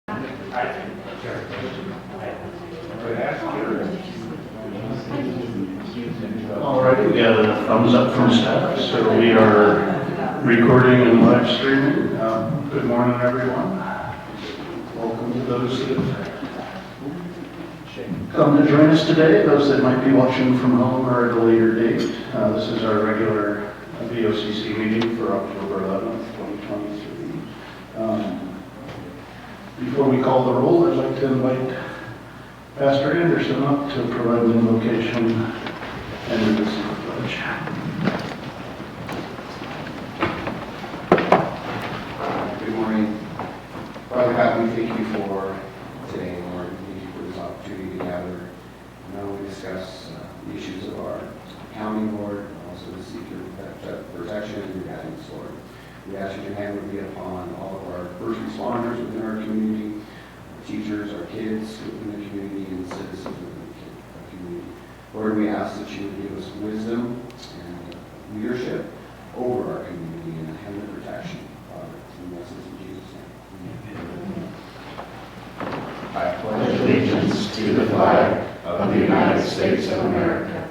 All right, we got a thumbs up from staff, so we are recording and live streaming. Good morning, everyone. Welcome to those that have come to join us today, those that might be watching from home or at a later date. This is our regular VOCC meeting for October 11th, 2023. Before we call the roll, I'd like to invite Pastor Anderson up to provide an invocation and the pledge. Good morning. Father God, we thank you for today, Lord. Thank you for this opportunity to gather and not only discuss the issues of our county, Lord, but also to seek your protection and your guidance, Lord. We ask that your hand would be upon all of our first responders within our community, our teachers, our kids within the community, and citizens within the community. Lord, we ask that you would give us wisdom and leadership over our community and a hand of protection, Father. We bless this in Jesus' name. I pledge allegiance to the flag of the United States of America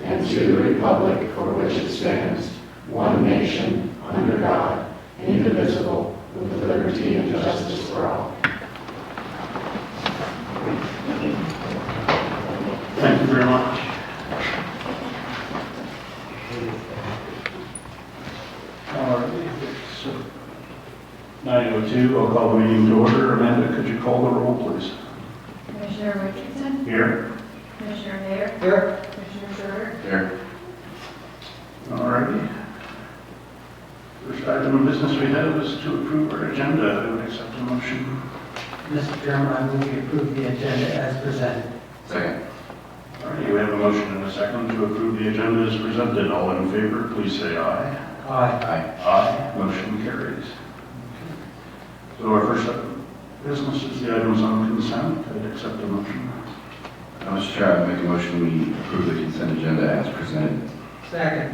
and to the republic for which it stands, one nation, under God, indivisible, with liberty and justice for all. Thank you very much. All right, it's 9:02. I'll call the meeting to order. Amanda, could you call the roll, please? Commissioner Richardson? Here. Commissioner Mayer? Here. Commissioner Schroeder? Here. All righty. First item of business we have is to approve our agenda. I would accept a motion. Mr. Chairman, I move we approve the agenda as presented. Second. All right, we have a motion and a second to approve the agenda as presented. All in favor, please say aye. Aye. Aye. Aye. Motion carries. So our first item of business is the items on consent. I'd accept a motion. Mr. Chair, I make a motion we approve the consent agenda as presented. Second.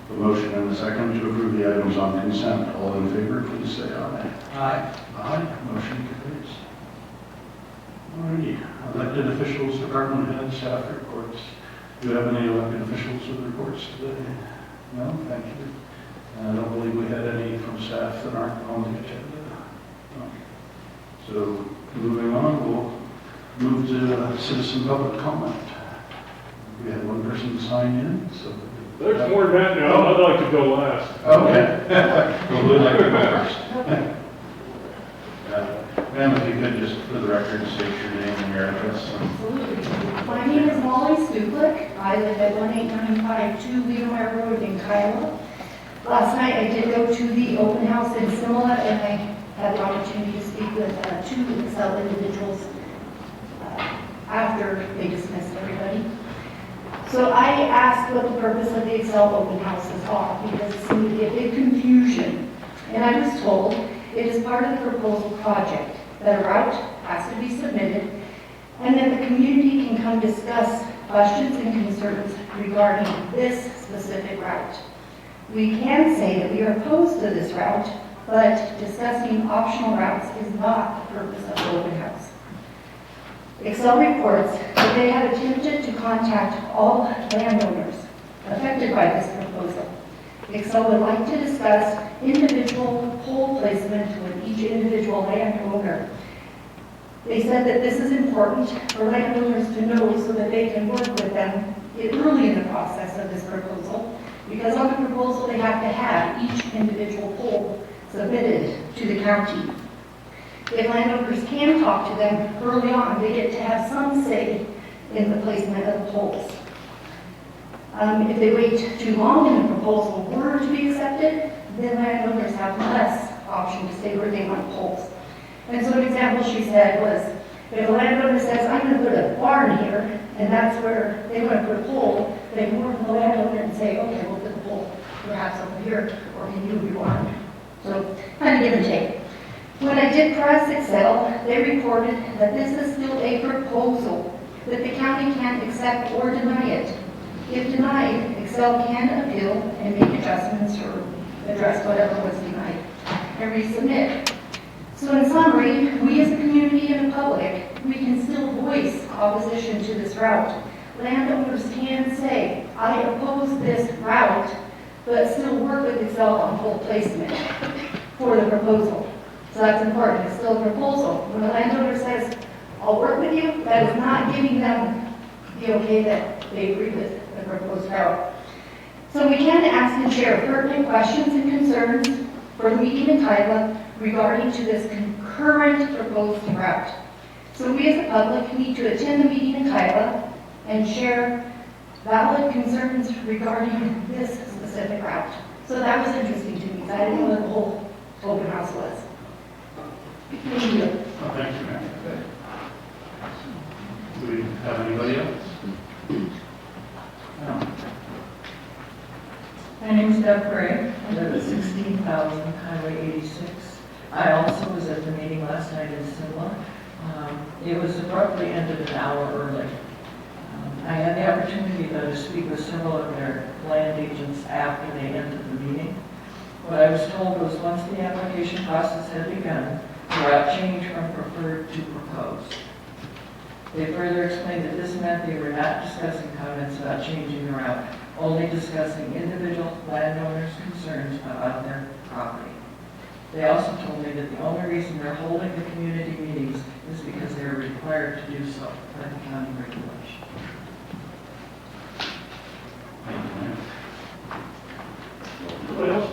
A motion and a second to approve the items on consent. All in favor, please say aye. Aye. Aye. Motion carries. Alrighty. Elected officials, department heads, staff reports. Do you have any elected officials with reports today? No? Thank you. I don't believe we had any from staff that aren't on the agenda. No. So moving on, we'll move to citizen public comment. We had one person sign in, so. There's more than that now. I'd like to go last. Okay. Well, we'd like to go first. Ma'am, if you could just, for the record, state your name and your address. Absolutely. My name is Molly Stuplick. I live at 18952 Weedemeyer Road in Kiowa. Last night I did go to the open house in Simila and I had the opportunity to speak with two Excel individuals after they dismissed everybody. So I asked what the purpose of the Excel open houses are because it seemed to be a big confusion. And I was told it is part of the proposal project that a route has to be submitted and that the community can come discuss questions and concerns regarding this specific route. We can say that we are opposed to this route, but discussing optional routes is not the purpose of the open house. Excel reports that they have attempted to contact all landowners affected by this proposal. Excel would like to discuss individual pole placement with each individual landowner. They said that this is important for landowners to know so that they can work with them early in the process of this proposal, because on the proposal they have to have each individual pole submitted to the county. If landowners can talk to them early on, they get to have some say in the placement of the poles. If they wait too long and the proposal were to be accepted, then landowners have less option to stay where they want poles. And so an example she said was, if a landowner says, I'm going to put a barn here, and that's where they want to put a pole, they can work with the landowner and say, okay, we'll put the pole perhaps over here, or can you do your barn? So kind of give and take. When I did press Excel, they reported that this is still a proposal, that the county can't accept or deny it. If denied, Excel can appeal and make adjustments or address whatever was denied and resubmit. So in summary, we as a community and the public, we can still voice opposition to this route. Landowners can say, I oppose this route, but still work with Excel on full placement for the proposal. So that's important, it's still a proposal. When a landowner says, I'll work with you, that is not giving them the okay that they agree with the proposed route. So we can ask and share pertinent questions and concerns for the meeting in Kyla regarding to this concurrent proposed route. So we as the public need to attend the meeting in Kyla and share valid concerns regarding this specific route. So that was interesting to me. I didn't know what the whole open house was. Thank you. Well, thank you, ma'am. Do we have anybody else? No. My name's Deb Gray. I live at 16,000 Highway 86. I also was at the meeting last night in Simla. It was abruptly ended an hour early. I had the opportunity though to speak with several of their land agents after they ended the meeting. What I was told was once the application process had begun, the route changed from preferred to proposed. They further explained that this meant they were not discussing comments about changing the route, only discussing individual landowners' concerns about their property. They also told me that the only reason they're holding the community meetings is because they are required to do so by the county regulation. Thank you, ma'am. Anybody else?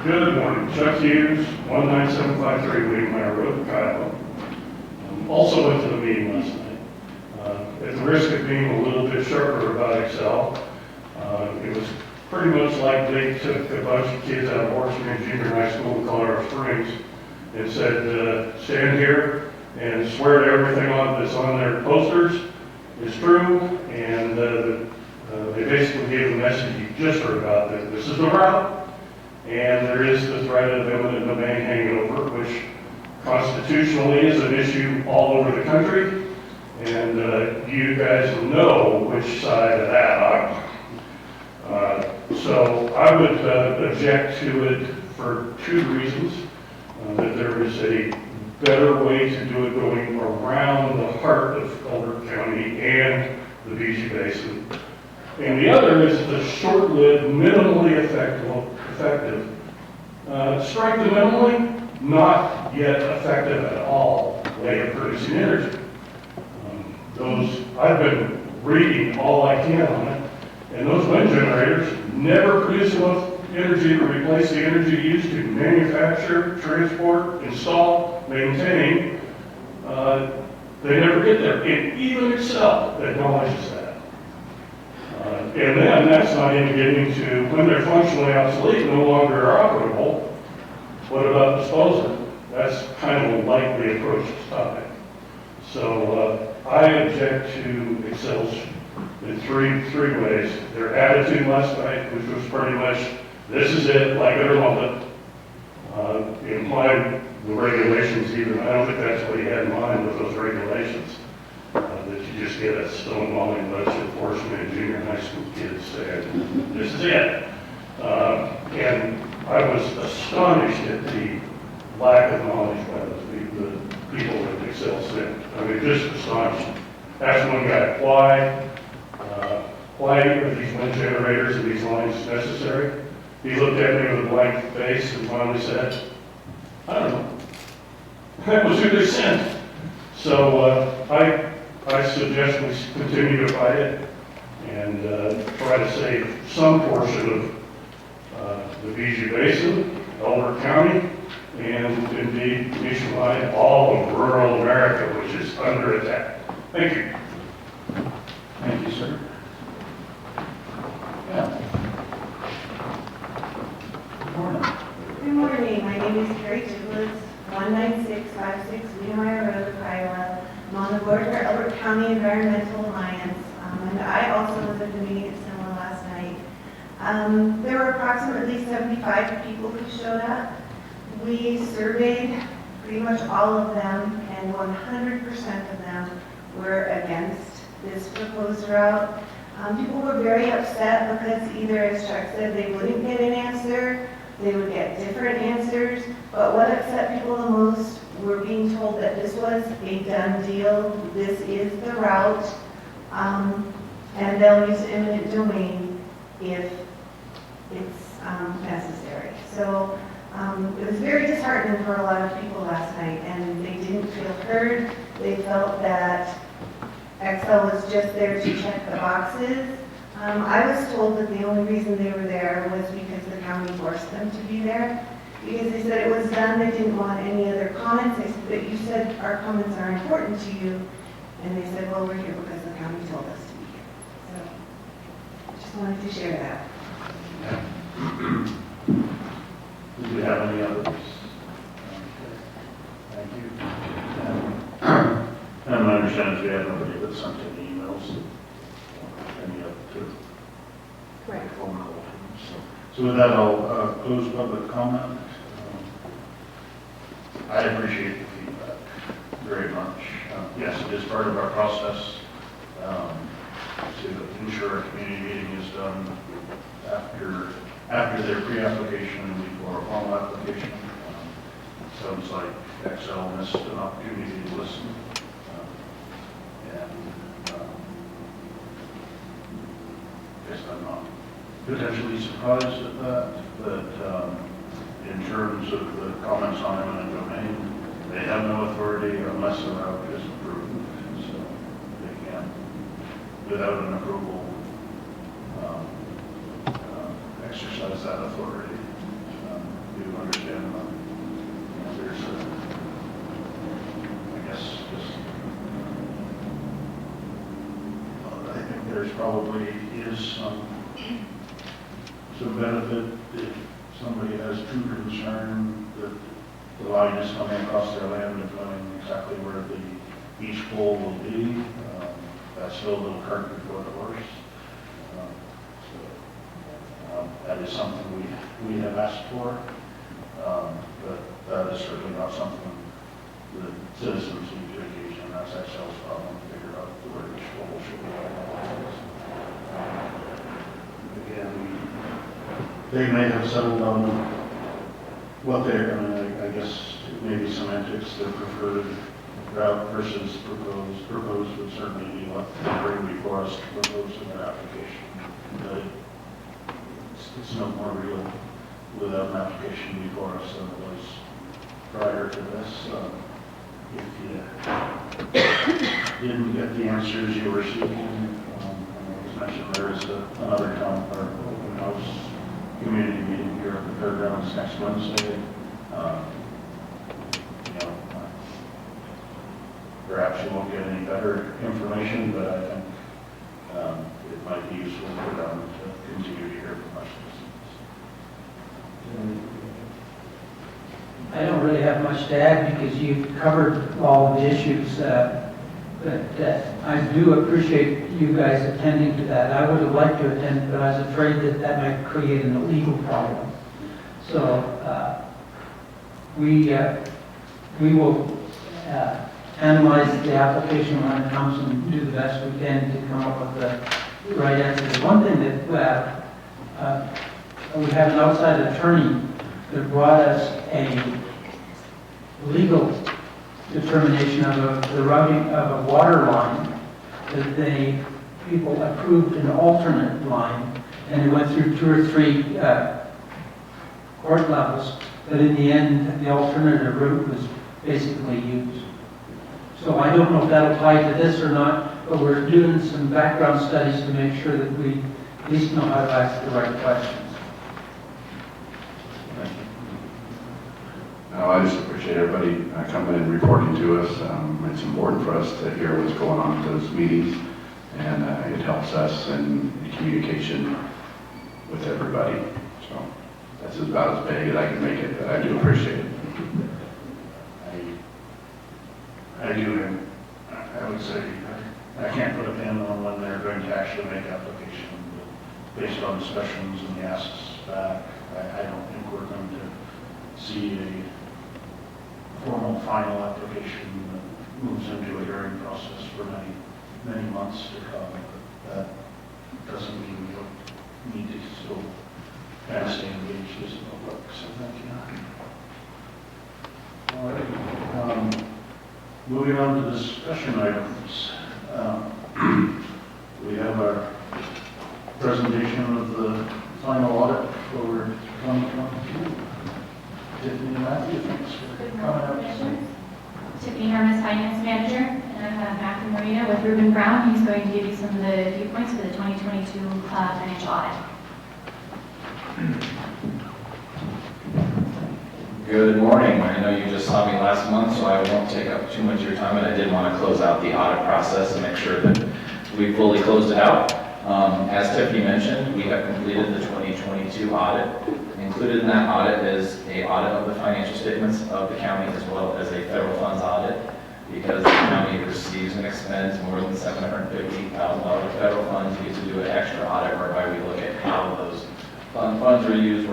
Good morning, Chuck Hughes, 19753 Wheatmeyer Road, Kiowa. Also went to the meeting last night. At the risk of being a little bit sharper about Excel, it was pretty much like they took a bunch of kids out of Washington Junior High School in Colorado Springs and said, stand here and swear to everything that's on their posters is true, and they basically gave the message you just heard about, that this is the route, and there is the threat of eminent domain hanging over, which constitutionally is an issue all over the country, and you guys know which side of that I'm. So I would object to it for two reasons. That there is a better way to do it going around the heart of Elbert County and the BG Basin. And the other is the short-lived, minimally effective. Strike the minimally, not yet effective at all way of producing energy. I've been reading all I can on it, and those wind generators never produce enough energy to replace the energy used to manufacture, transport, install, maintain. They never get there, and even Excel acknowledges that. And then that's not even getting to when they're functionally obsolete, no longer operable. What about disposal? That's kind of a likely approach to the topic. So I object to Excel's in three ways. Their attitude last night, which was pretty much, this is it, like it or lump it, implied the regulations even. I don't think that's what he had in mind with those regulations. That you just get a stonewalling bunch of enforcement and junior high school kids saying, this is it. And I was astonished at the lack of knowledge by the people that Excel sent. I mean, just astonishing. Asked one guy, why are these wind generators and these lines necessary? He looked at me with a blank face and finally said, I don't know. That was who they sent. So I suggest we continue to fight it and try to save some portion of the BG Basin, Elbert County, and indeed nationwide, all of rural America, which is under attack. Thank you. Thank you, sir. Yeah. Good morning. Good morning. My name is Carrie Tiblitz, 19656 Wheatmeyer Road, Iowa. I'm on the board for Elbert County Environmental Alliance, and I also was at the meeting at Simla last night. There were approximately 75 people who showed up. We surveyed pretty much all of them, and 100% of them were against this proposed route. People were very upset because either, as Chuck said, they wouldn't get an answer, they would get different answers. But what upset people the most were being told that this was a done deal, this is the route, and they'll use eminent domain if it's necessary. So it was very disheartening for a lot of people last night, and they didn't feel heard. They felt that Excel was just there to check the boxes. I was told that the only reason they were there was because the county forced them to be there, because they said it was done, they didn't want any other comments. They said, but you said our comments are important to you, and they said, well, we're here because the county told us to be here. So just wanted to share that. Do we have any others? Okay. Thank you. And my understanding is we have nobody that sent any emails, any up to phone call. So with that, I'll close public comment. I appreciate the feedback very much. Yes, it is part of our process to ensure our community meeting is done after their pre-application and before a formal application. Sounds like Excel missed an opportunity to listen. I guess I'm not potentially surprised at that, but in terms of the comments on eminent domain, they have no authority unless the route is approved. So they can't, without an approval, exercise that authority. You understand that? There's I guess just, I think there's probably is some benefit if somebody has true concern that the line is coming across their land and knowing exactly where the each pole will be. That's still a little cart before the horse. That is something we have asked for, but that is certainly not something that citizens need to engage in. That's Excel's problem to figure out where each pole should be. Again, they may have settled on what they're going to, I guess, maybe semantics, their preferred route versus proposed. Proposed would certainly be what they bring before us to propose in their application. But it's no more real without an application before us than it was prior to this. If you didn't get the answers you were seeking, as mentioned, there is another town or open house community meeting here at the fairgrounds next Wednesday. Perhaps you won't get any better information, but I think it might be useful for them to continue to hear from us. I don't really have much to add because you've covered all of the issues, but I do appreciate you guys attending to that. I would have liked to attend, but I was afraid that that might create an illegal problem. So we will analyze the application when it comes and do the best we can to come up with the right answer. One thing that we have an outside attorney that brought us a legal determination of the routing of a water line that people approved an alternate line, and it went through 2 or 3 court levels, but in the end the alternative route was basically used. So I don't know if that applied to this or not, but we're doing some background studies to make sure that we at least know how to ask the right questions. I just appreciate everybody coming and reporting to us. It's important for us to hear what's going on at those meetings, and it helps us in communication with everybody. So that's about as big as I can make it, but I do appreciate it. I would say I can't put a pin on when they're going to actually make application, but based on discussions and the asks back, I don't think we're going to see a formal final application that moves into a hearing process for many months to come. That doesn't mean we don't need to still kind of stay engaged as a public, so thank you. All right, moving on to discussion items. We have our presentation of the final audit for 2022. Tiffany Matthews, thanks for Good coming morning, up. Commissioners. Tiffany Hermes, Finance Manager, and I have Matthew Marina with Ruben Brown. He's going to give you some of the viewpoints for the 2022 financial audit. Good morning. I know you just saw me last month, so I won't take up too much of your time, but I did want to close out the audit process and make sure that we fully closed it out. As Tiffany mentioned, we have completed the 2022 audit. Included in that audit is an audit of the financial statements of the county as well as a federal funds audit, because the county receives and expends more than $750,000 of federal funds. We get to do an extra audit whereby we look at how those funds are used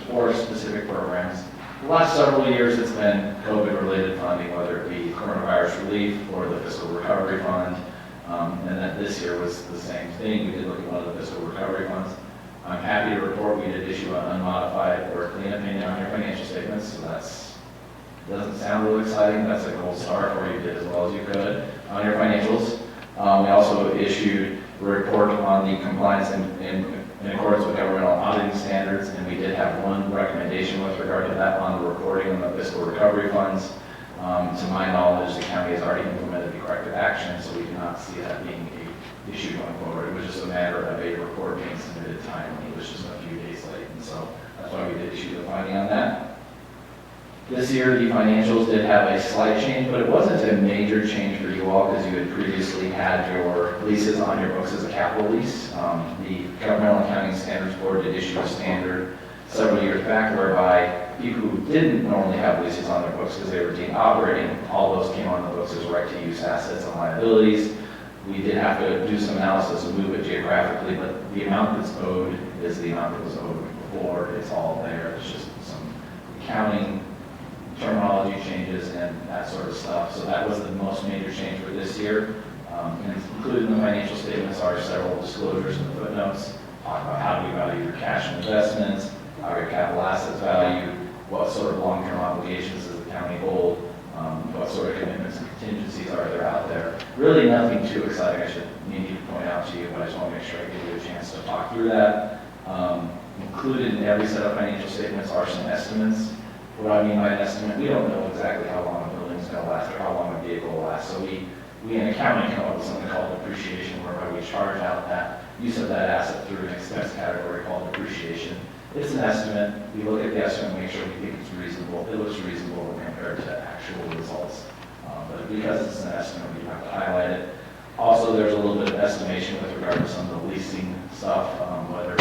for specific programs. The last several years, it's been COVID-related funding, whether it be coronavirus relief or the fiscal recovery fund. And then this year was the same thing. We did look at one of the fiscal recovery funds. I'm happy to report we did issue an unmodified or clean opinion on your financial statements. So doesn't sound real exciting. That's a gold star for you. Did as well as you could on your financials. We also issued a report on the compliance in accordance with governmental auditing standards, and we did have one recommendation with regard to that on the reporting on the fiscal recovery funds. To my knowledge, the county has already implemented the corrective action, so we do not see that being an issue going forward. It was just a matter of a report being submitted timely. It was just a few days late, and so that's why we did issue the finding on that. This year, the financials did have a slight change, but it wasn't a major change for you all because you had previously had your leases on your books as a capital lease. The Governmental Accounting Standards Board did issue a standard several years back whereby people who didn't normally have leases on their books because they were deemed operating, all those came on the books as right-to-use assets and liabilities. We did have to do some analysis and move it geographically, but the amount that's owed is the amount that was owed before. It's all there. It's just some accounting terminology changes and that sort of stuff. So that was the most major change for this year. And included in the financial statements are several disclosures and footnotes. Talk about how do we value your cash and investments, how your capital assets value, what sort of long-term obligations does the county hold, what sort of commitments and contingencies are there out there. Really nothing too exciting I should need to point out to you, but I just want to make sure I give you a chance to talk through that. Included in every set of financial statements are some estimates. What I mean by an estimate, we don't know exactly how long a building is going to last or how long a vehicle will last. So we in accounting come up with something called depreciation, whereby we charge out that use of that asset through an expense category called depreciation. It's an estimate. We look at the estimate and make sure we think it's reasonable. It looks reasonable when compared to actual results. But because it's an estimate, we have to highlight it. Also, there's a little bit of estimation with regard to some of the leasing stuff, whether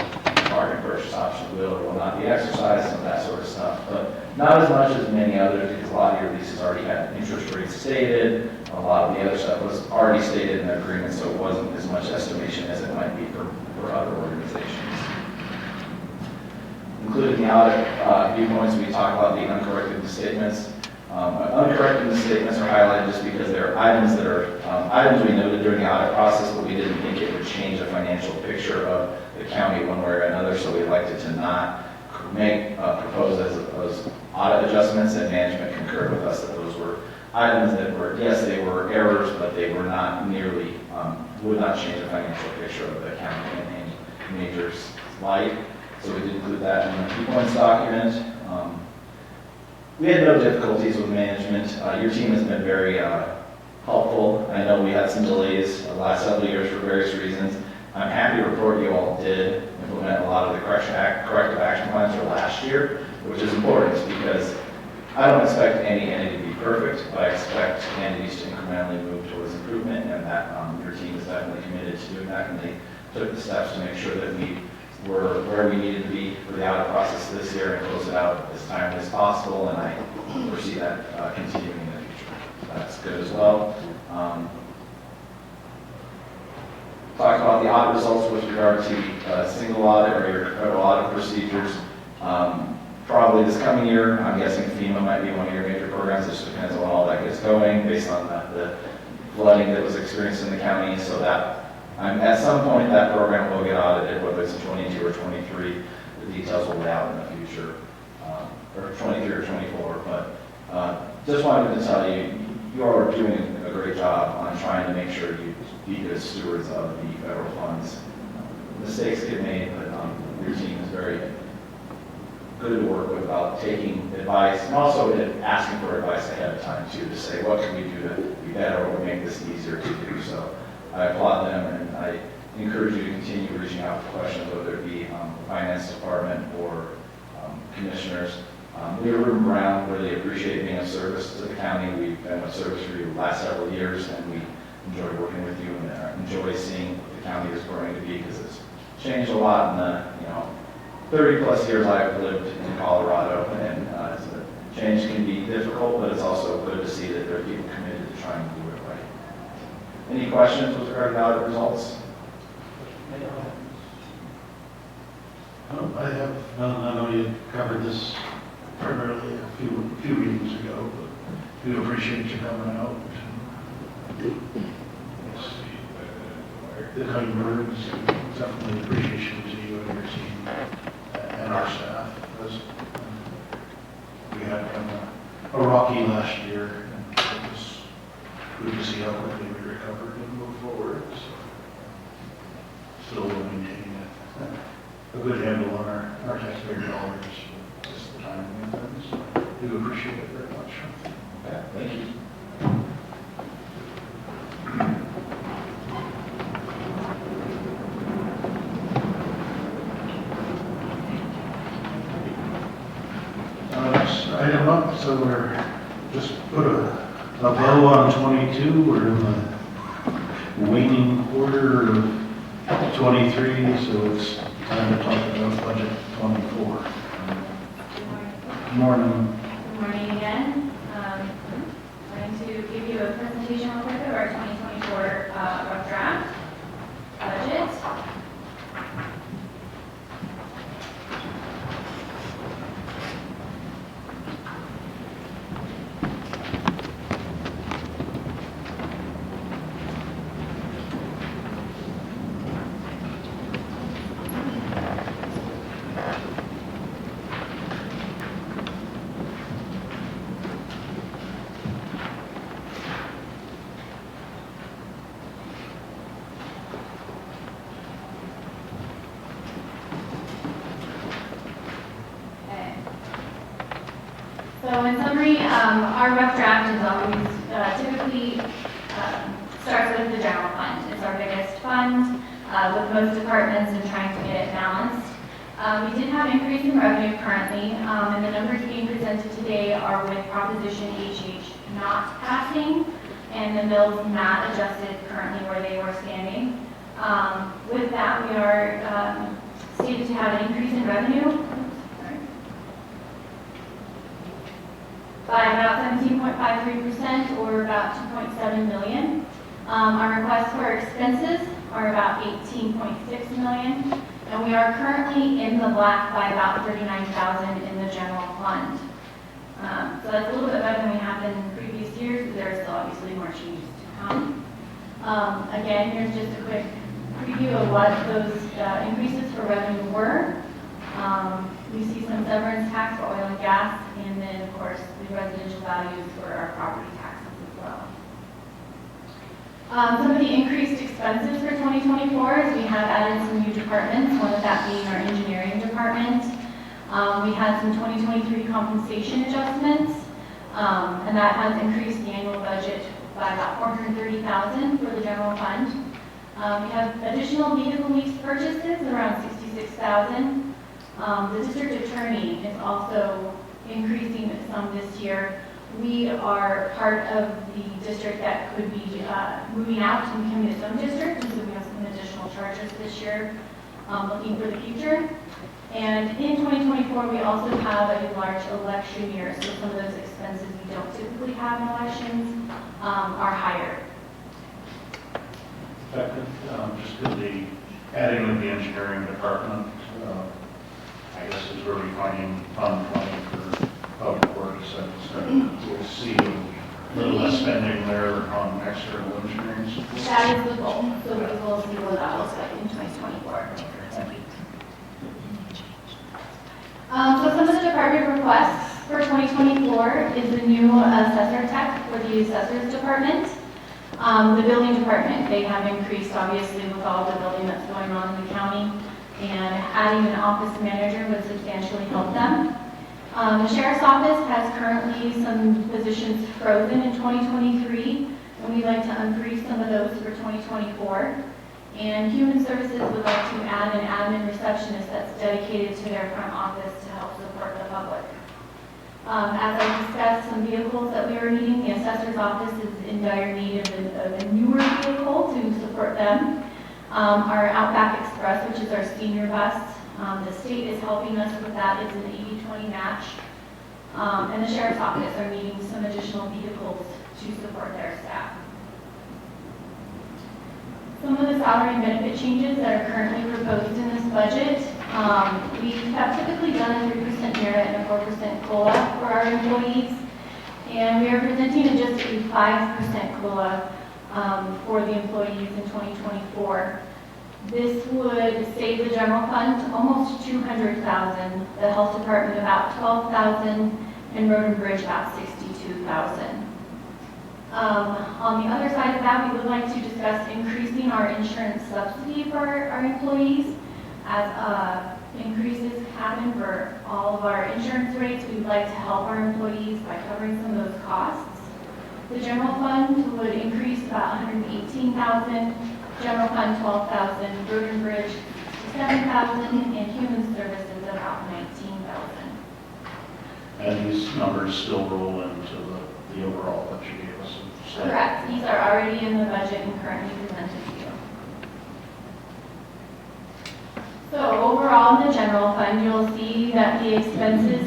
bargain purchase option will or will not be exercised, some of that sort of stuff. But not as much as many others, because a lot of your leases already had interest rates stated. A lot of the other stuff was already stated in the agreement, so it wasn't as much estimation as it might be for other organizations. Included in the audit viewpoints, we talk about the uncorrected misstatements. Uncorrected misstatements are highlighted just because they're items that are items we noted during the audit process, but we didn't think it would change the financial picture of the county one way or another, so we elected to not make propose as audit adjustments, and management concurred with us that those were items that were, yes, they were errors, but they were not nearly, would not change the financial picture of the county in any major light. So we did include that in the key points document. We had no difficulties with management. Your team has been very helpful. I know we had some delays the last several years for various reasons. I'm happy to report you all did implement a lot of the corrective action plans for last year, which is important because I don't expect any entity to be perfect, but I expect entities to incrementally move towards improvement, and that your team is definitely committed to doing that, and they took the steps to make sure that we were where we needed to be for the audit process this year and close it out as timely as possible, and I foresee that continuing in the future. That's good as well. Talk about the audit results with regard to single audit or your federal audit procedures. Probably this coming year, I'm guessing FEMA might be one of your major programs. It just depends on all that gets going based on the flooding that was experienced in the county. So that At some point, that program will get audited, whether it's in 22 or 23. The details will lay out in the future, or 23 or 24. But just wanted to tell you, you are doing a great job on trying to make sure you be good stewards of the federal funds. Mistakes get made, but your team is very good to work with about taking advice and also asking for advice ahead of time too, to say what can we do to be better or make this easier to do. So I applaud them, and I encourage you to continue reaching out for questions, whether it be the finance department or commissioners. Reuben Brown, really appreciate being of service to the county. We've been of service for you the last several years, and we enjoy working with you and enjoy seeing what the county is growing to be, because it's changed a lot in the 30 plus years I've lived in Colorado, and change can be difficult, but it's also good to see that there are people committed to trying to do it right. Any questions with regard to audit results? I have none. I know you covered this primarily a few meetings ago, but we appreciate you coming out. The kind words, definitely appreciation to you and your team and our staff. We had kind of a rocky last year, and it was good to see how quickly we recovered and moved forward. So still maintaining a good handle on our taxpayer dollars. Just the timing and things. We do appreciate it very much. Yeah, thank you. Next item up, so we're just put a bow on 22. We're in the waning quarter of 23, so it's time to talk about budget 24. Good morning. Good morning again. I'm going to give you a presentation real quick of our 2024 rough draft budget. So in summary, our rough draft is always typically starts with the general fund. It's our biggest fund with most departments and trying to get it balanced. We did have increase in revenue currently, and the numbers being presented today are with Proposition HH not passing and the mills not adjusted currently where they were standing. With that, we are stated to have an increase in revenue by about 17.53%, or about $2.7 million. Our requests for expenses are about $18.6 million, and we are currently in the black by about $39,000 in the general fund. So that's a little bit better than we have in previous years, but there are still obviously more changes to come. Again, here's just a quick preview of what those increases for revenue were. We see some severance tax for oil and gas, and then, of course, the residential values for our property taxes as well. Some of the increased expenses for 2024 is we have added some new departments, one of that being our engineering department. We had some 2023 compensation adjustments, and that has increased the annual budget by about $430,000 for the general fund. We have additional vehicle lease purchases, around $66,000. The district attorney is also increasing some this year. We are part of the district that could be moving out and becoming its own district, and so we have some additional charges this year looking for the future. And in 2024, we also have a large election year, so some of those expenses we don't typically have in elections are higher. Just the adding of the engineering department, I guess is where we find fund money for public works, and we'll see a little less spending there on external engineering. That is the goal, so we will see a requests for 2024 is the new assessor tech for the assessors department. The building department, they have increased obviously with all the building that's going on in the county, and adding an office manager would substantially help them. The sheriff's office has currently some positions frozen in 2023, and we'd like to unfreeze some of those for 2024. And Human Services would like to add an admin receptionist that's dedicated to their front office to help support the public. As I discussed, some vehicles that we are needing, the assessor's office is in dire need of a newer vehicle to support them. Our Outback Express, which is our senior bus, the state is helping us with that. It's an 80-20 match. And the sheriff's office are needing some additional vehicles to support their staff. Some of the salary and benefit changes that are currently proposed in this budget, we have typically done a 3% merit and a 4% COLA for our employees, and we are presenting just a 5% COLA for the employees in 2024. This would save the general fund almost $200,000, the health department about $12,000, and road and bridge about $62,000. On the other side of that, we would like to discuss increasing our insurance subsidy for our employees. As increases happen for all of our insurance rates, we would like to help our employees by covering some of those costs. The general fund would increase about $118,000, general fund $12,000, road and bridge $7,000, and human services about $19,000. And these numbers still roll into the overall that you gave us. Correct. These are already in the budget and currently presented to you. So overall in the general fund, you'll see that the expenses,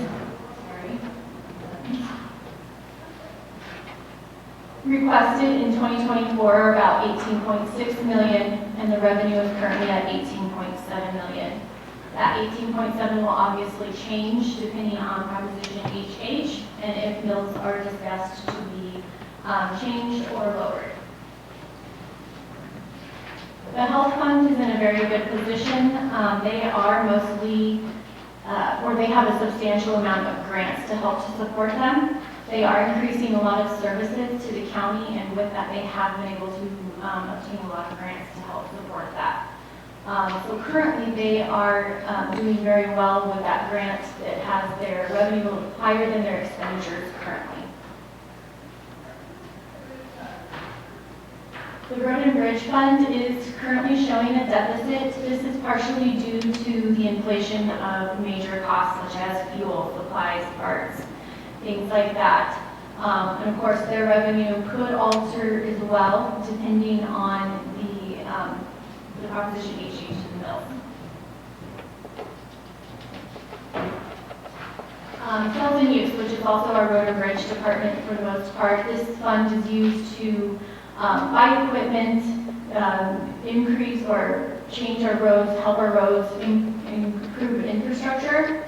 requested in 2024 are about $18.6 million, and the revenue is currently at $18.7 million. That 18.7 will obviously change depending on Proposition HH and if mills are discussed to be changed or lowered. The health fund is in a very good position. They are mostly, or they have a substantial amount of grants to help to support them. They are increasing a lot of services to the county, and with that they have been able to obtain a lot of grants to help support that. So currently they are doing very well with that grant that has their revenue higher than their expenditures currently. The Road and Bridge Fund is currently showing a deficit. This is partially due to the inflation of major costs such as fuel, supplies, parts, things like that. And of course their revenue could alter as well depending on the Proposition HH to the mill. Sales and use, which is also our road and bridge department for the most part. This fund is used to buy equipment, increase or change our roads, help our roads, improve infrastructure.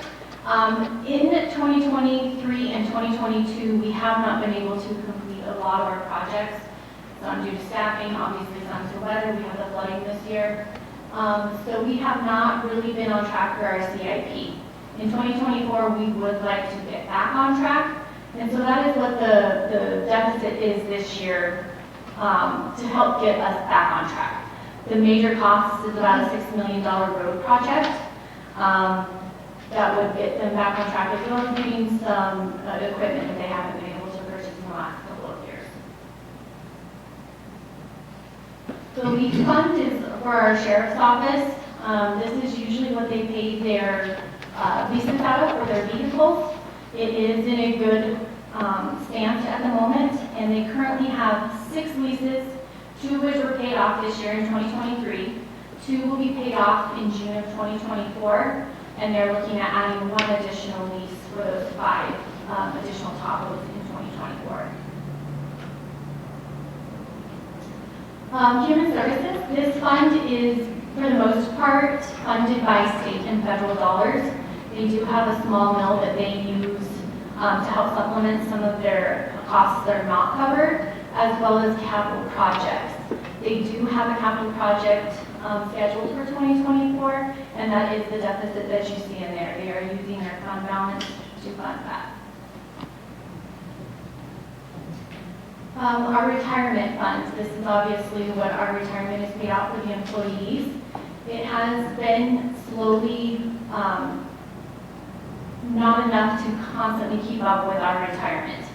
In 2023 and 2022, we have not been able to complete a lot of our projects. Some due to staffing, obviously some to weather. We have the flooding this year. So we have not really been on track for our CIP. In 2024, we would like to get back on track. And so that is what the deficit is this year to help get us back on track. The major cost is about a $6 million road project that would get them back on track, as well as getting some equipment that they haven't been able to purchase in the last couple of years. The lease fund is for our sheriff's office. This is usually what they pay their leases out of for their vehicles. It is in a good stance at the moment, and they currently have 6 leases, 2 of which were paid off this year in 2023. 2 will be paid off in June of 2024, and they're looking at adding 1 additional lease for those 5 additional Tahoes in 2024. Human Services, this fund is, for the most part, funded by state and federal dollars. They do have a small mill that they use to help supplement some of their costs that are not covered, as well as capital projects. They do have a capital project scheduled for 2024, and that is the deficit that you see in there. They are using their fund balance to fund that. Our retirement fund, this is obviously what our retirement is paid out for the employees. It has been slowly not enough to constantly keep up with our retirement.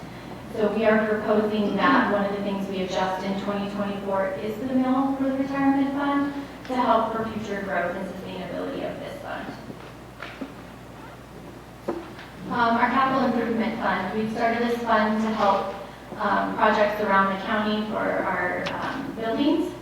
So we are proposing that one of the things we adjust in 2024 is the mill for the retirement fund to help for future growth and sustainability of this fund. Our capital improvement fund, we've started this fund to help projects around the county for our buildings.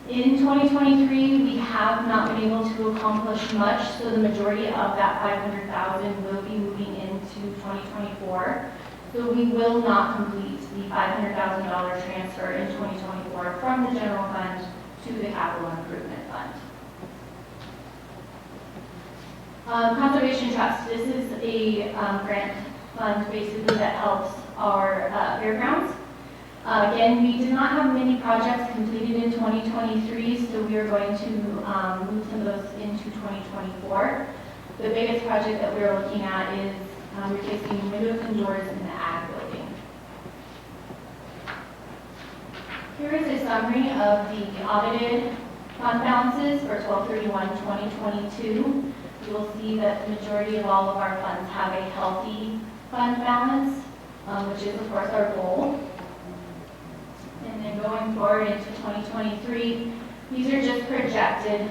In 2023, we have not been able to accomplish much, so the majority of that $500,000 will be moving into 2024. So we will not complete the $500,000 transfer in 2024 from the general fund to the capital improvement fund. Conservation Trust, this is a grant fund basically that helps our fairgrounds. Again, we did not have many projects completed in 2023, so we are going to move some of those into 2024. The biggest project that we're looking at is replacing windows and doors in the ag building. Here is a summary of the audited fund balances for 12/31/2022. You will see that the majority of all of our funds have a healthy fund balance, which is of course our goal. And then going forward into 2023, these are just projected,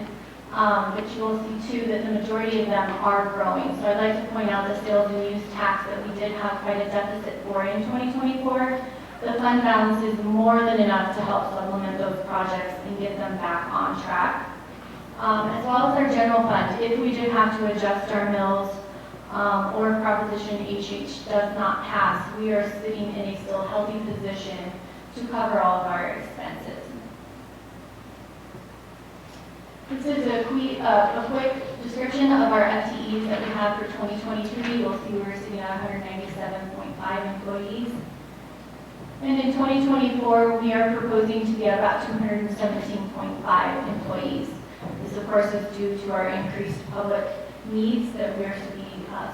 but you will see too that the majority of them are growing. So I'd like to point out the sales and use tax that we did have quite a deficit for in 2024. The fund balance is more than enough to help supplement those projects and get them back on track. As well as our general fund, if we do have to adjust our mills or if Proposition HH does not pass, we are sitting in a still healthy position to cover all of our expenses. This is a quick description of our FTEs that we have for 2023. You'll see we're sitting at 197.5 employees. And in 2024, we are proposing to be at about 217.5 employees. This, of course, is due to our increased public needs that we are to be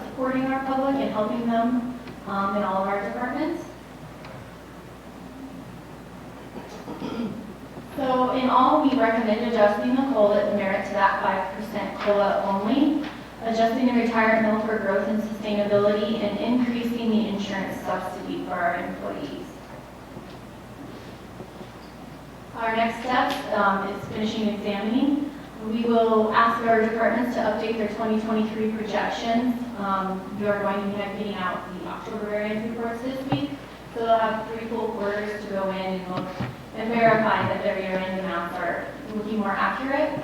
supporting our public and helping them in all of our departments. So in all, we recommend adjusting the COLA at the merit to that 5% COLA only, adjusting the retirement mill for growth and sustainability, and increasing the insurance subsidy for our employees. Our next step is finishing examining. We will ask our departments to update their 2023 projections. We are going to be getting out the October variance reports this week, so they'll have 3 full quarters to go in and look and verify that their year-end amounts are looking more accurate.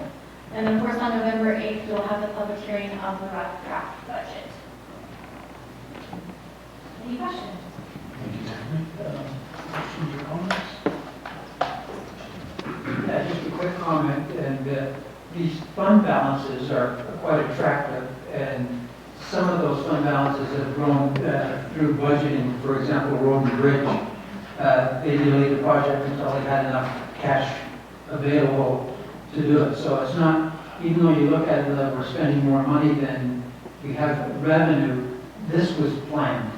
And then, of course, on November 8th, we'll have the public hearing of the rough draft budget. Any questions? Thank you, Tiffany. Questions or comments? Yeah, just a quick comment, and these fund balances are quite attractive, and some of those fund balances have grown through budgeting. For example, Road and Bridge, they delayed the project until they had enough cash available to do it. So it's not, even though you look at it, we're spending more money than we have revenue, this was planned.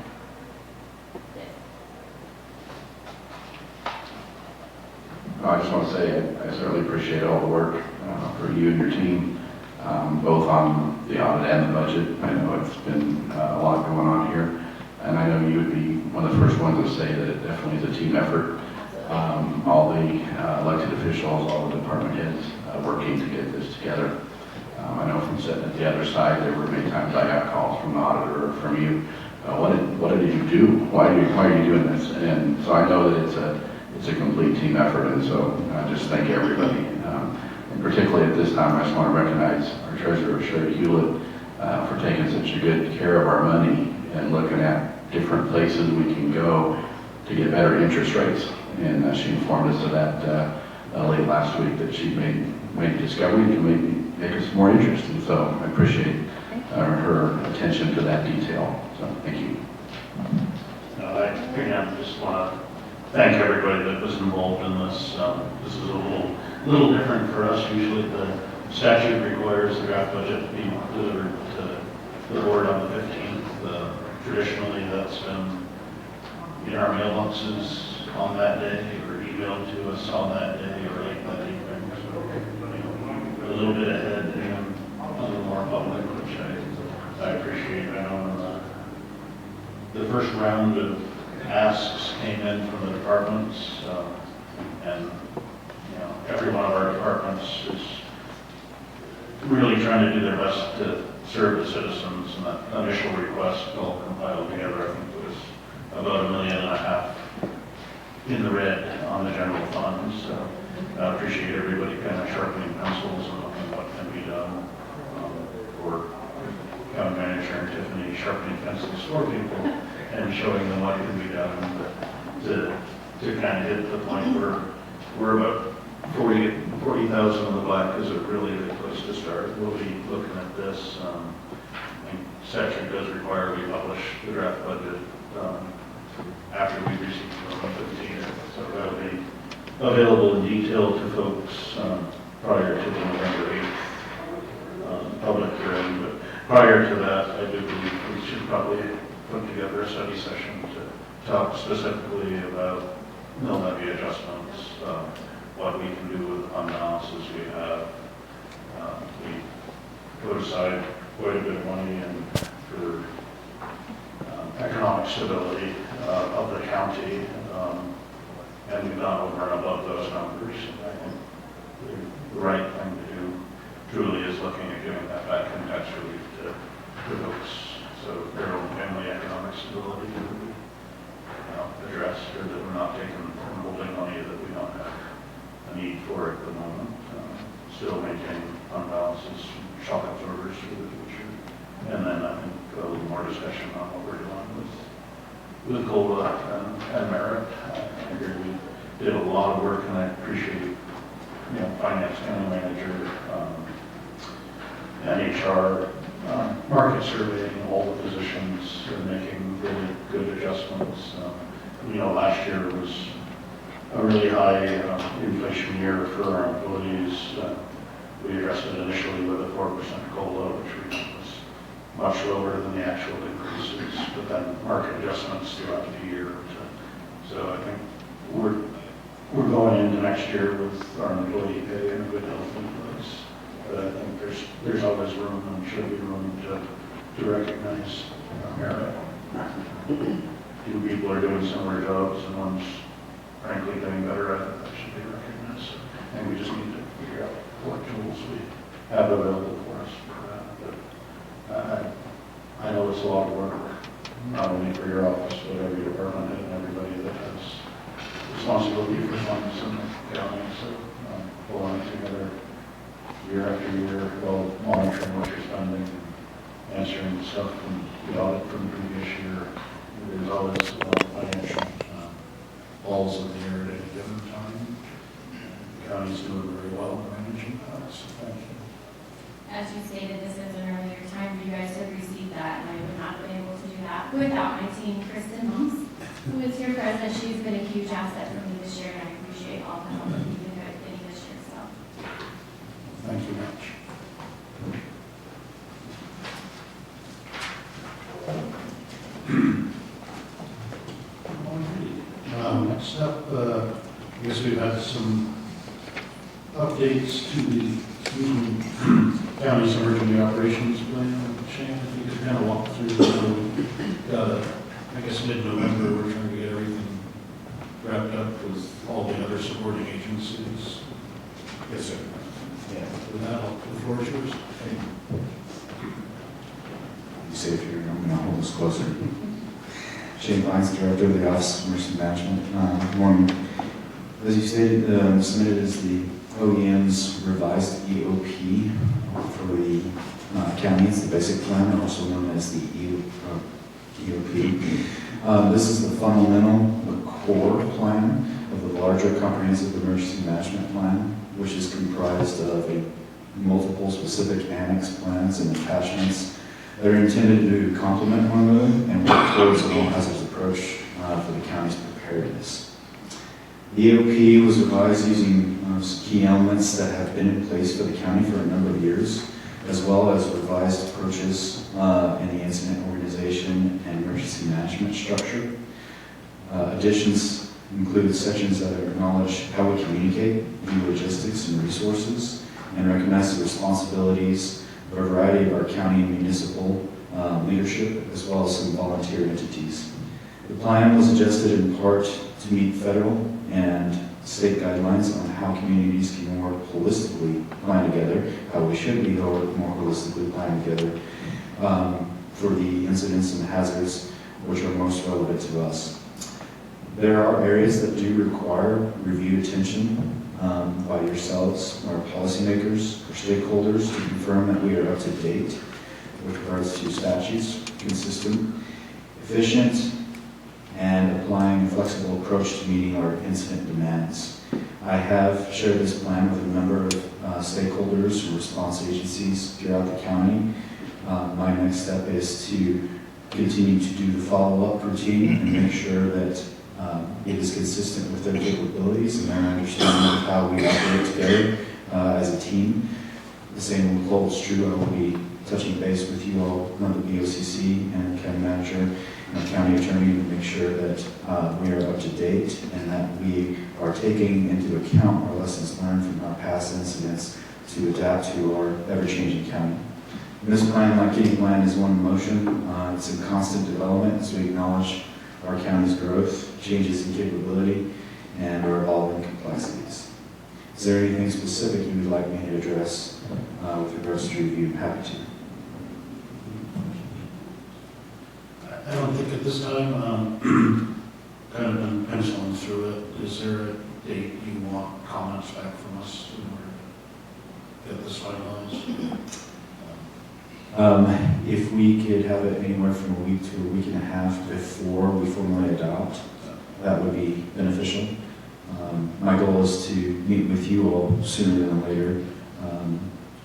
I just want to say I certainly appreciate all the work for you and your team, both on the audit and the budget. I know it's been a lot going on here, and I know you would be one of the first ones to say that it definitely is a team effort. All the elected officials, all the department heads working to get this together. I know from sitting at the other side, there were many times I got calls from the auditor or from you. What did you do? Why are you doing this? And so I know that it's a complete team effort, and so I just thank everybody. And particularly at this time, I just want to recognize our treasurer, Sherry Hewlett, for taking such a good care of our money and looking at different places we can go to get better interest rates. And she informed us of that late last week, that she made a discovery to make us more interested. And so I appreciate her attention to that detail. So thank you. Again, just want to thank everybody that was involved in this. This is a little different for us. Usually the statute requires the draft budget to be delivered to the board on the 15th. Traditionally, that's been in our mailboxes on that day, or emailed to us on that day, or late that evening. So, a little bit ahead and a little more public, which I appreciate. I know the first round of asks came in from the departments, and every one of our departments is really trying to do their best to serve the citizens, and that initial request all compiled together, I think it was about $1.5 million in the red on the general fund. So I appreciate everybody kind of sharpening pencils and looking at what can be done, or county manager and Tiffany sharpening pencils for people and showing them what can be done. But to kind of hit the point where we're about 40,000 in the black is a really good place to start. We'll be looking at this. I think statute does require we publish the draft budget after we receive the 15th. So that'll be available in detail to folks prior to the November 8th public hearing. But prior to that, I do believe we should probably put together a study session to talk specifically about mill levy adjustments, what we can do with the fund balances we have. We put aside quite a bit of money for economic stability of the county, and we've gone over and above those numbers. I think the right thing to do truly is looking at giving that back in tax relief to folks, so their own family economic stability can be addressed, or that we're not taking from holding money that we don't have a need for at the moment. Still maintaining fund balances, shock absorbers for the future. And then I think a little more discussion on what we're doing with COLA and merit. I agree we did a lot of work, and I appreciate finance county manager and HR market surveying all the positions and making really good adjustments. Last year was a really high inflation year for our employees. We addressed it initially with a 4% COLA, which we thought was much lower than the actual increases, but then market adjustments throughout the year. So I think we're going into next year with our employee pay and a good health in place. But I think there's always room and should be room to recognize merit. Two people are doing similar jobs and one's frankly getting better at it, that should be recognized. And we just need to figure out what tools we have available for us for that. But I know it's a lot of work, not only for your office, but every department head and everybody that has responsibility for funds in the county. So pulling it together year after year, while monitoring what you're spending, and answering stuff from the audit from the previous year. There's always financial balls in the air at any given time. The county's doing very well managing that, so thank you. As you stated, this is an earlier time for you guys to receive that, and I would not have been able to do that without my team, Kristen Holmes, who is here present. She's been a huge asset for me this year, and I appreciate all the help that you've been getting this year. So, thank you much. Next up, I guess we've had some updates to the county's emergency operations plan. Shane, if you could kind of walk through I guess mid-November, we're trying to get everything wrapped up with all the other supporting agencies. Yes, sir. Yeah. With that, the floor is yours. You safe here, I'm going to hold this closer. Shane Vines, Director of the Office of Emergency Management. Good morning. As you stated, submitted is the OEM's revised EOP for the county. It's the basic plan, also known as the EOP. This is the fundamental, the core plan of the larger comprehensive emergency management plan, which is comprised of multiple specific annex plans and attachments that are intended to complement one another and work towards a low-hazards approach for the county's preparedness. The EOP was revised using some key elements that have been in place for the county for a number of years. as well as revised approaches in the incident organization and emergency management structure. Additions include sections that acknowledge how we communicate, view logistics and resources, and recognize the responsibilities of a variety of our county and municipal leadership, as well as some volunteer entities. The plan was adjusted in part to meet federal and state guidelines on how communities can more holistically plan together, how we should be more holistically plan together for the incidents and hazards which are most relevant to us. There are areas that do require review attention by yourselves, our policymakers, or stakeholders, to confirm that we are up to date with regards to statutes, consistent, efficient, and applying a flexible approach to meeting our incident demands. I have shared this plan with a number of stakeholders and response agencies throughout the county. My next step is to continue to do the follow-up routine and make sure that it is consistent with their capabilities and their understanding of how we operate together as a team. The same holds true. I will be touching base with you all, the BOCC and county manager and county attorney, to make sure that we are up to date and that we are taking into account our lessons learned from our past incidents to adapt to our ever-changing county. And this plan, like any plan, is one in motion. It's in constant development as we acknowledge our county's growth, changes in capability, and our evolving complexities. Is there anything specific you would like me to address with regards to review? I'm happy to. I don't think at this time, kind of been penciling through it. Is there a date you want comments back from us in order to get this finalized? If we could have it anywhere from a week to a week and a half before we formally adopt, that would be beneficial. My goal is to meet with you all sooner than later,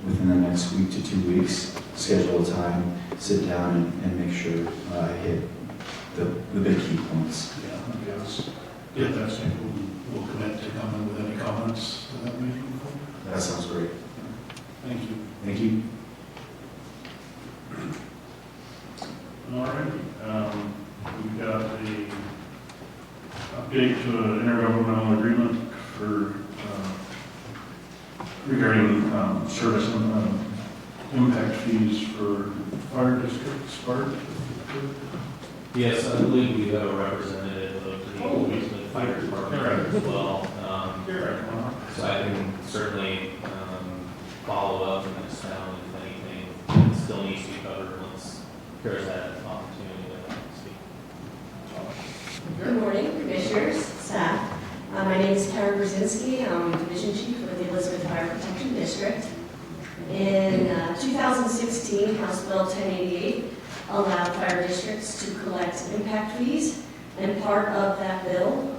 within the next week to 2 weeks, schedule a time, sit down and make sure I hit the big key points. Yeah, I guess. Get that scheduled, we'll commit to coming with any comments to that meeting. That sounds great. Thank you. Thank you. All right, we've got a update to an intergovernmental agreement for, regarding service and impact fees for fire districts. Bart? Yes, I believe we have a representative of the Richmond Fire Department as well. So I can certainly follow up next time if anything that still needs to be covered once there's that opportunity to speak. Good morning, commissioners, staff. My name is Karen Brzezinski. I'm Division Chief with the Elizabeth Fire Protection District. In 2016, House Bill 1088 allowed fire districts to collect impact fees, and part of that bill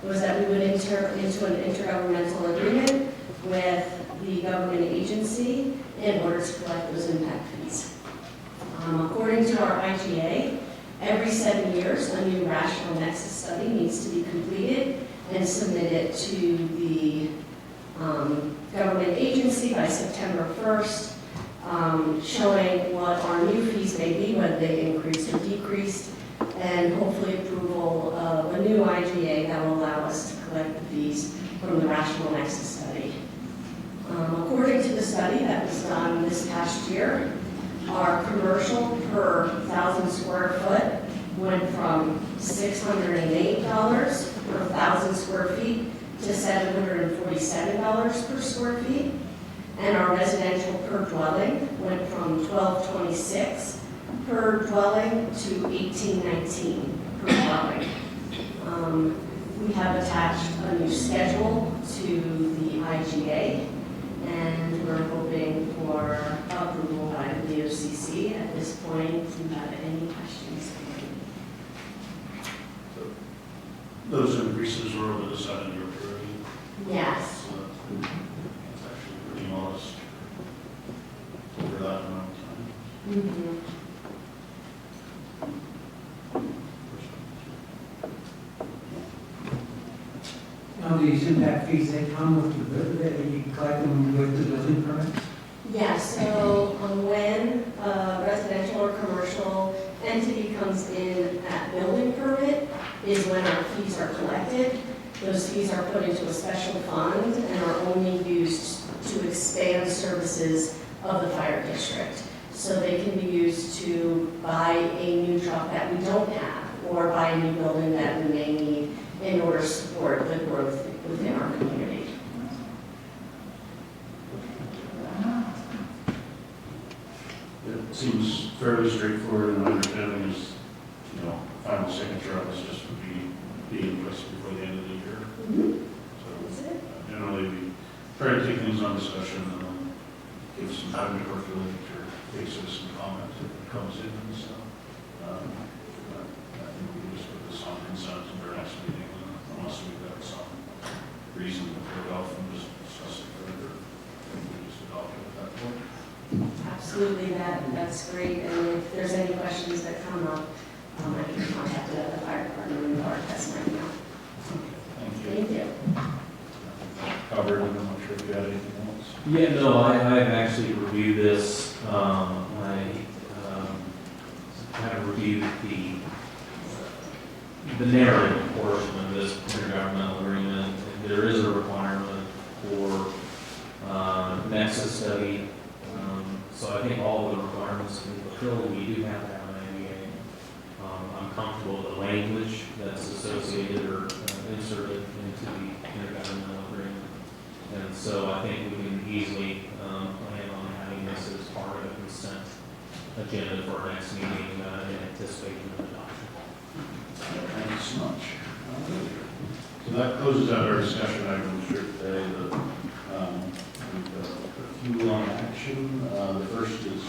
was that we would enter into an intergovernmental agreement with the government agency in order to collect those impact fees. According to our IGA, every 7 years, a new rational nexus study needs to be completed and submitted to the government agency by September 1st, showing what our new fees may be, whether they increased or decreased, and hopefully approval of a new IGA that will allow us to collect the fees from the rational nexus study. According to the study that was done this past year, our commercial per 1,000 square foot went from $608 per 1,000 square feet to $747 per square feet. And our residential per dwelling went from $1,226 per dwelling to $1,819 per dwelling. We have attached a new schedule to the IGA, and we're hoping for approval by the BOCC. At this point, if you have any questions. Those increases were over the 7-year period. Yes. So it's actually pretty modest over that amount of time. Mm-hmm. Now, these impact fees, they come with the, you collect them with the building permits? Yeah, so are collected, those fees are put into a special fund and are only used to expand services of the fire district. So they can be used to buy a new truck that we don't have, or buy a new building that we may need in order to support the growth within our community. It seems fairly straightforward, and my understanding is, final signature on this just would be in place before the end of the year. So generally, we try to take things on discussion and then give some time to percolate or take citizen comment if it comes in and stuff. I think we can just put this on consent at our next meeting, unless we've got some reason to put it off and just discuss it further. I think we just adopt it at that point. Absolutely, that's great. And if there's any questions that come up, I can contact the fire department or that's my email. Thank you. Thank you. Covered, and I'm not sure if you had anything else. Yeah, no, I've actually reviewed this. I have reviewed the narrative portion of this intergovernmental agreement. There is a requirement for nexus study. So I think all of the requirements can be fulfilled. We do have to have an NDA. I'm comfortable with the language that's associated or inserted into the intergovernmental agreement. And so I think we can easily plan on having this as part of a consent agenda for our next meeting in anticipation of adoption. Thank you so much. So that closes out our discussion items for today. We've got a few on action. The first is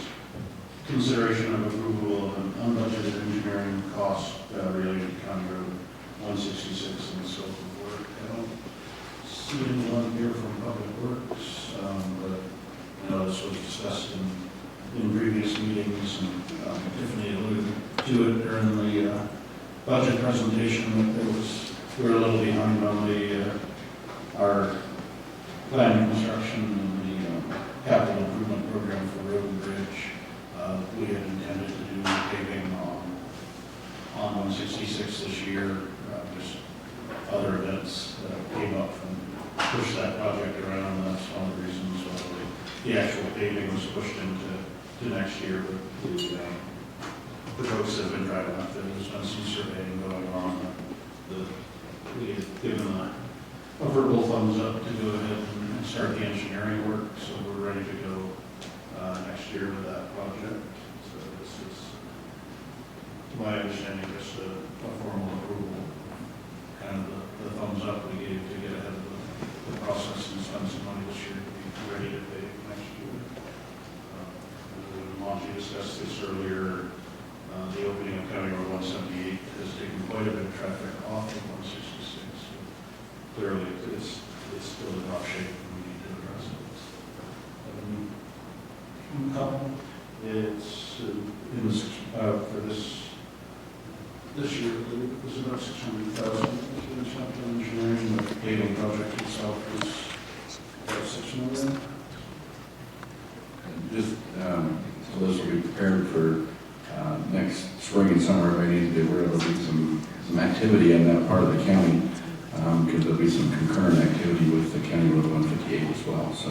consideration of approval of an unbudgeted engineering cost related to County Road 166 and the scope of work. I don't see anyone here from Public Works, but this was discussed in previous meetings, and Tiffany alluded to it during the budget presentation that we're a little behind on our planning construction and the capital improvement program for road and bridge. We had intended to do paving on 166 this year. Just other events came up and pushed that project around, and that's one of the reasons why the actual paving was pushed into next year. But the folks that have been driving up there, there's been some surveying going on. We had given a verbal thumbs up to go ahead and start the engineering work, so we're ready to go next year with that project. So this is, to my understanding, just a formal approval, kind of the thumbs up we gave to get ahead of the process and spend some money this year to be ready to pay next year. Monty discussed this earlier. The opening of County Road 178 has taken quite a bit of traffic off of 166. So clearly, it's still in rough shape, and we need to address it. It's in the for this year, it was about 600,000. It's not the engineering, but the paving project itself was about 6 million. Just so those will be prepared for next spring and summer, everybody needs to be aware there'll be some activity in that part of the county, because there'll be some concurrent activity with the County Road 158 as well. So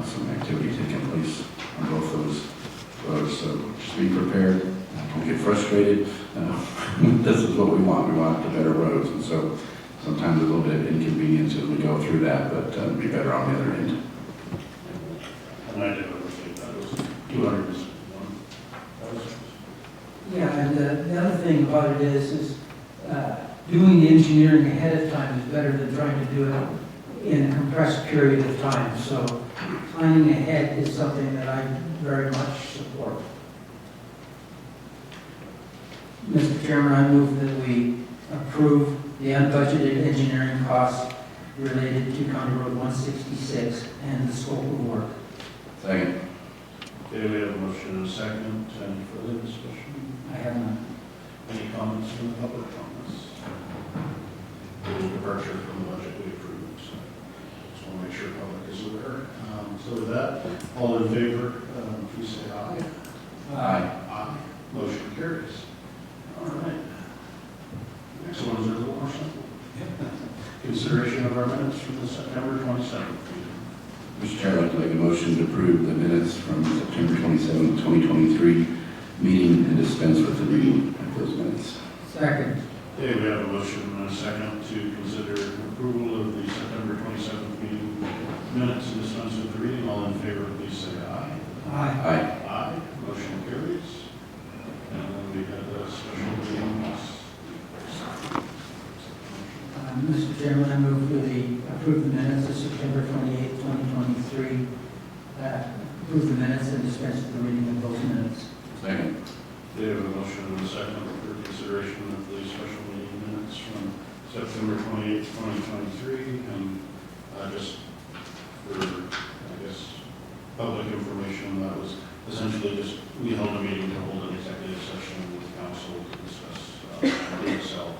some activity taking place on both those roads. So just be prepared. Don't get frustrated. This is what we want. We want the better roads, and so sometimes a little bit of inconvenience as we go through that, but be better on the other end. And I did overstate that. It was 201,000. Yeah, and the other thing about it is doing the engineering ahead of time is better than trying to do it in a compressed period of time. So planning ahead is something that I very much support. Mr. Chairman, I move that we approve the unbudgeted engineering costs related to County Road 166 and the scope of work. Second. Okay, we have a motion and a second. Any further discussion? I have none. Any comments from the public on this? A little departure from the budget we approved, so just want to make sure the public is aware. So with that, all in favor, please say aye. Aye. Aye. Motion carries. All right. Next one is a little more simple. Consideration of our minutes from the September 27th meeting. Mr. Chair, I'd like to make a motion to approve the minutes from September 27, 2023 meeting and dispense with the reading of those minutes. Second. Okay, we have a motion and a second to consider approval of the September 27th meeting minutes and dispense with the reading. All in favor, please say aye. Aye. Aye. Aye. Motion carries. And then we had a special meeting. Mr. Chairman, I move for the approve the minutes of September 28, 2023. Approve the minutes and dispense with the reading of those minutes. Second. We have a motion and a second for consideration of the special meeting minutes from September 28, 2023. And just for, I guess, public information, that was essentially just, we held a meeting to hold an executive session with council to discuss the Excel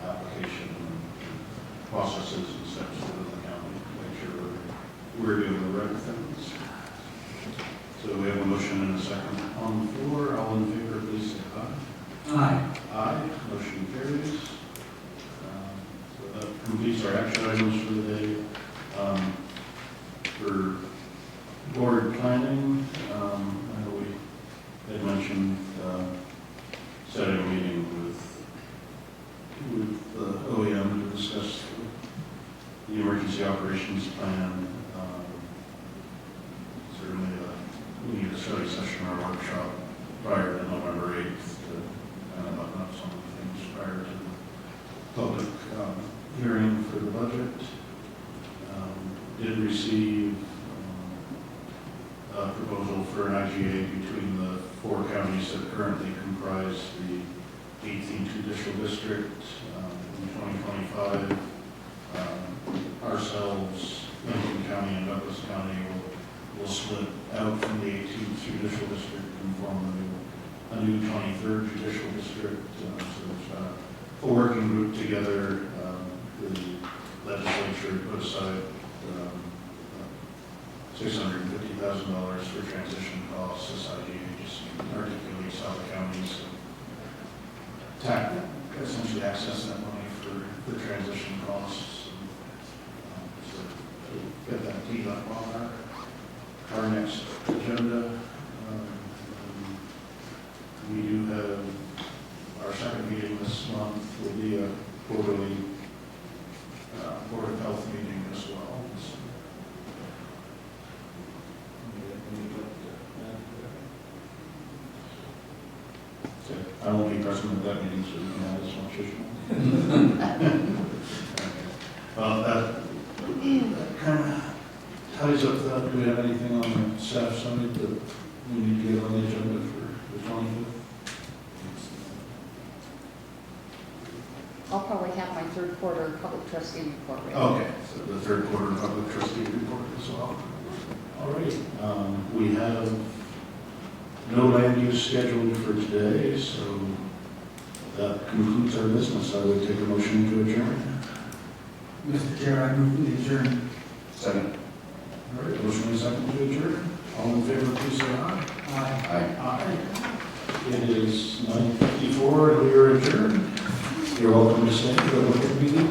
application and processes and steps within the county to make sure we're doing the right things. So we have a motion and a second on the floor. All in favor, please say aye. Aye. Aye. Motion carries. So that completes our action items for the day. For board planning, I know we had mentioned setting a meeting with the OEM to discuss the emergency operations plan. Certainly, we need a study session or workshop prior to November 8th to kind of button up some of the things prior to the public hearing for the budget. Did receive a proposal for an IGA between the 4 counties that currently comprise the 18th Judicial District in 2025. Ourselves, Lincoln County and Douglas County will split out from the 18th Judicial District and form a new 23rd Judicial District. So there's a working group together. The legislature put aside $650,000 for transition costs. This IGA just articulates how the counties essentially access that money for transition costs. So get that teed up on our next agenda. We do have our second meeting this month will be a quarterly Board of Health meeting as well. I won't be present at that meeting, so you can have as much as you want. Well, that kind of ties up that. Do we have anything on the staff summit that we need to get on the agenda for the 25th? I'll probably have my third quarter public trustee report ready. Okay, so the third quarter public trustee report as well. All right, we have no land use scheduled for today, so that concludes our business. I would take a motion to adjourn. Mr. Chair, I move we adjourn. Second. All right, motion is second to adjourn. All in favor, please say aye. Aye. Aye. It is 9:54 and we are adjourned. You're welcome to stay for the meeting.